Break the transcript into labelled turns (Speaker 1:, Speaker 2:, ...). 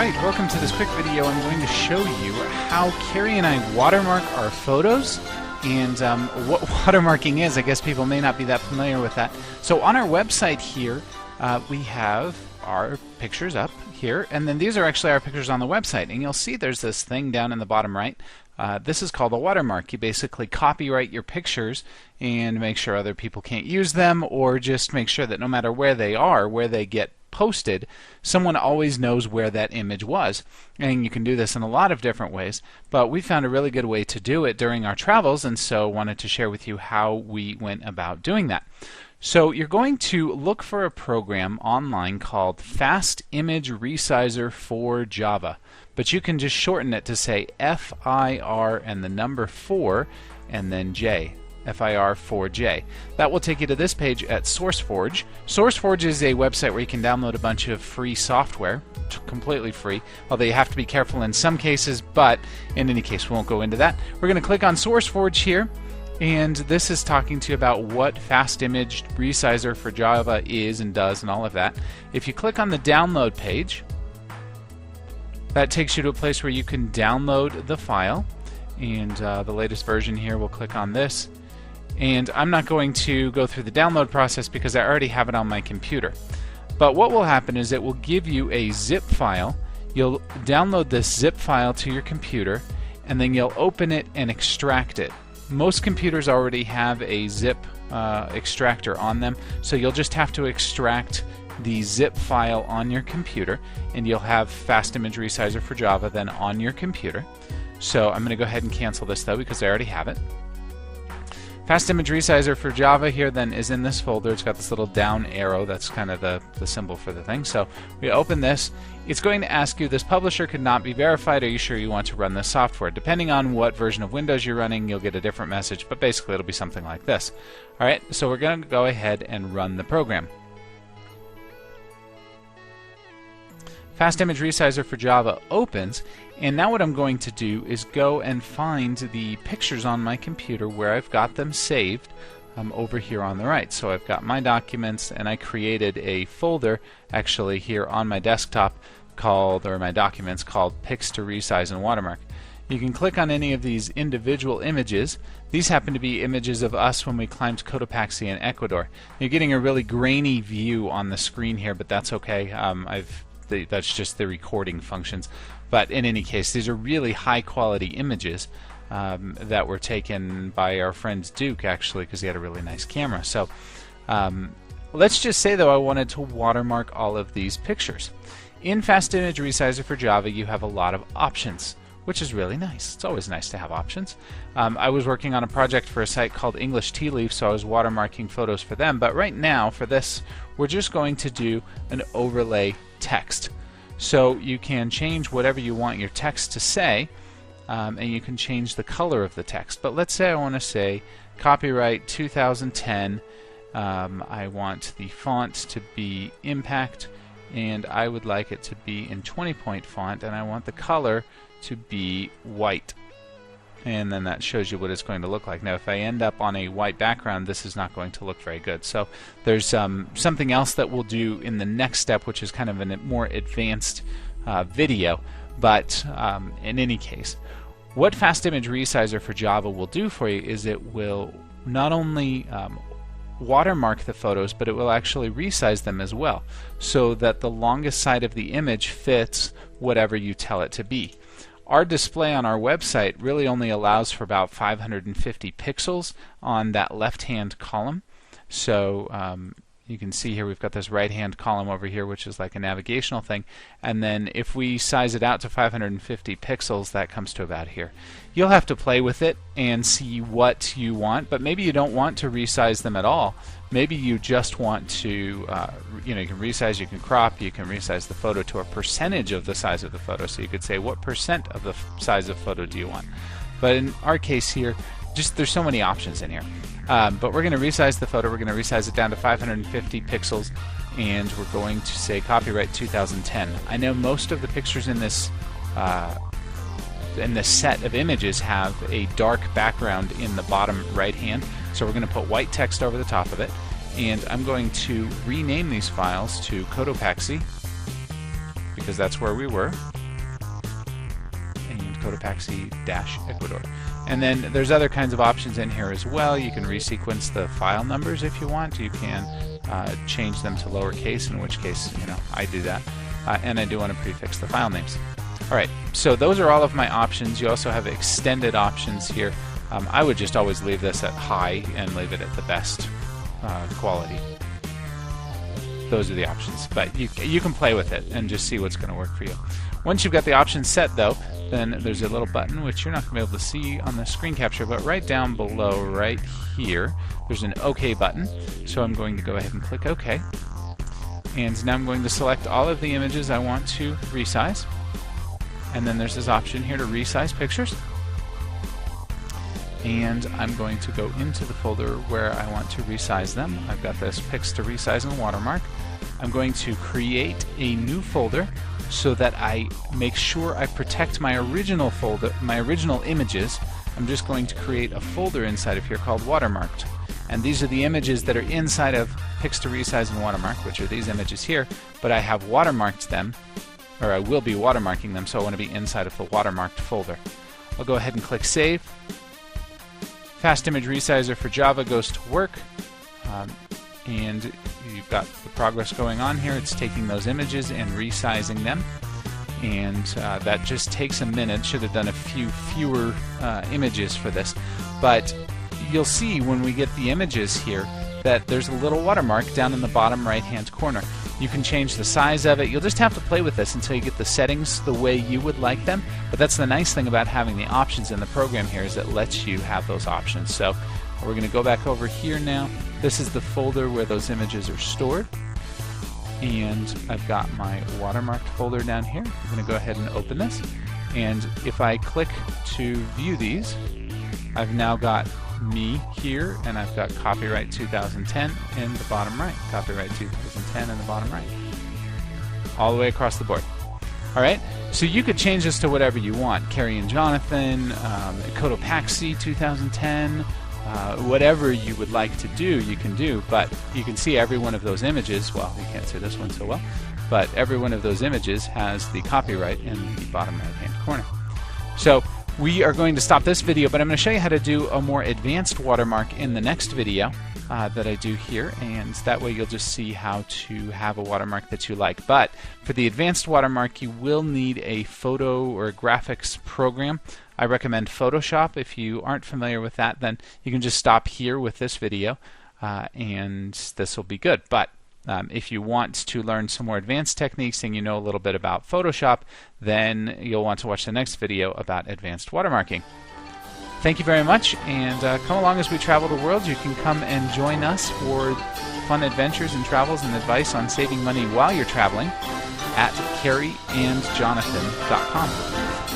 Speaker 1: Alright, welcome to this quick video. I'm going to show you how Carrie and I watermark our photos and what watermarking is. I guess people may not be that familiar with that. So on our website here, we have our pictures up here, and then these are actually our pictures on the website. And you'll see there's this thing down in the bottom right. This is called a watermark. You basically copyright your pictures and make sure other people can't use them, or just make sure that no matter where they are, where they get posted, someone always knows where that image was. And you can do this in a lot of different ways, but we found a really good way to do it during our travels, and so wanted to share with you how we went about doing that. So you're going to look for a program online called Fast Image Resizer for Java, but you can just shorten it to say FIR and the number 4 and then J. FIR4J. That will take you to this page at SourceForge. SourceForge is a website where you can download a bunch of free software, completely free, although you have to be careful in some cases, but in any case we won't go into that. We're going to click on SourceForge here, and this is talking to you about what Fast Image Resizer for Java is and does and all of that. If you click on the download page, that takes you to a place where you can download the file, and the latest version here, we'll click on this. And I'm not going to go through the download process because I already have it on my computer. But what will happen is it will give you a zip file. You'll download this zip file to your computer, and then you'll open it and extract it. Most computers already have a zip extractor on them, so you'll just have to extract the zip file on your computer, and you'll have Fast Image Resizer for Java then on your computer. So I'm going to go ahead and cancel this though because I already have it. Fast Image Resizer for Java here then is in this folder. It's got this little down arrow. That's kind of the symbol for the thing. So we open this. It's going to ask you, this publisher could not be verified. Are you sure you want to run this software? Depending on what version of Windows you're running, you'll get a different message, but basically it'll be something like this. Alright, so we're going to go ahead and run the program. Fast Image Resizer for Java opens, and now what I'm going to do is go and find the pictures on my computer where I've got them saved over here on the right. So I've got my documents, and I created a folder actually here on my desktop called, or my documents called Pics to Resize and Watermark. You can click on any of these individual images. These happen to be images of us when we climbed Cotopaxi in Ecuador. You're getting a really grainy view on the screen here, but that's okay. That's just the recording functions. But in any case, these are really high quality images that were taken by our friend Duke, actually, because he had a really nice camera. So let's just say, though, I wanted to watermark all of these pictures. In Fast Image Resizer for Java, you have a lot of options, which is really nice. It's always nice to have options. I was working on a project for a site called English Tea Leaf, so I was watermarking photos for them. But right now, for this, we're just going to do an overlay text. So you can change whatever you want your text to say, and you can change the color of the text. But let's say I want to say copyright 2010. I want the font to be Impact, and I would like it to be in 20-point font, and I want the color to be white. And then that shows you what it's going to look like. Now if I end up on a white background, this is not going to look very good. So there's something else that we'll do in the next step, which is kind of a more advanced video. But in any case, what Fast Image Resizer for Java will do for you is it will not only watermark the photos, but it will actually resize them as well, so that the longest side of the image fits whatever you tell it to be. Our display on our website really only allows for about 550 pixels on that left-hand column. So you can see here we've got this right-hand column over here, which is like a navigational thing. And then if we size it out to 550 pixels, that comes to about here. You'll have to play with it and see what you want, but maybe you don't want to resize them at all. Maybe you just want to, you can resize, you can crop, you can resize the photo to a percentage of the size of the photo. So you could say, what percent of the size of photo do you want? But in our case here, there's so many options in here. But we're going to resize the photo. We're going to resize it down to 550 pixels, and we're going to say copyright 2010. I know most of the pictures in this set of images have a dark background in the bottom right hand. So we're going to put white text over the top of it, and I'm going to rename these files to Cotopaxi because that's where we were. And Cotopaxi-Ecuador. And then there's other kinds of options in here as well. You can resequence the file numbers if you want. You can change them to lowercase, in which case, I do that. And I do want to prefix the file names. Alright, so those are all of my options. You also have extended options here. I would just always leave this at high and leave it at the best quality. Those are the options, but you can play with it and just see what's going to work for you. Once you've got the options set, though, then there's a little button which you're not going to be able to see on the screen capture, but right down below, right here, there's an OK button. So I'm going to go ahead and click OK. And now I'm going to select all of the images I want to resize. And then there's this option here to resize pictures. And I'm going to go into the folder where I want to resize them. I've got this Pics to Resize and Watermark. I'm going to create a new folder so that I make sure I protect my original folder, my original images. I'm just going to create a folder inside of here called Watermarked. And these are the images that are inside of Pics to Resize and Watermark, which are these images here, but I have watermarked them, or I will be watermarking them, so I want to be inside of the watermarked folder. I'll go ahead and click Save. Fast Image Resizer for Java goes to work, and you've got the progress going on here. It's taking those images and resizing them, and that just takes a minute. Should have done a few fewer images for this, but you'll see when we get the images here that there's a little watermark down in the bottom right hand corner. You can change the size of it. You'll just have to play with this until you get the settings the way you would like them. But that's the nice thing about having the options in the program here, is it lets you have those options. So we're going to go back over here now. This is the folder where those images are stored. And I've got my watermarked folder down here. I'm going to go ahead and open this. And if I click to view these, I've now got me here, and I've got copyright 2010 in the bottom right. Copyright 2010 in the bottom right. All the way across the board. Alright, so you could change this to whatever you want. Carrie and Jonathan, Cotopaxi 2010, whatever you would like to do, you can do, but you can see every one of those images, well, you can't see this one so well, but every one of those images has the copyright in the bottom right hand corner. So we are going to stop this video, but I'm going to show you how to do a more advanced watermark in the next video that I do here, and that way you'll just see how to have a watermark that you like. But for the advanced watermark, you will need a photo or a graphics program. I recommend Photoshop. If you aren't familiar with that, then you can just stop here with this video, and this will be good. But if you want to learn some more advanced techniques and you know a little bit about Photoshop, then you'll want to watch the next video about advanced watermarking. Thank you very much, and come along as we travel the world. You can come and join us for fun adventures and travels and advice on saving money while you're traveling at carrieandjonathan.com.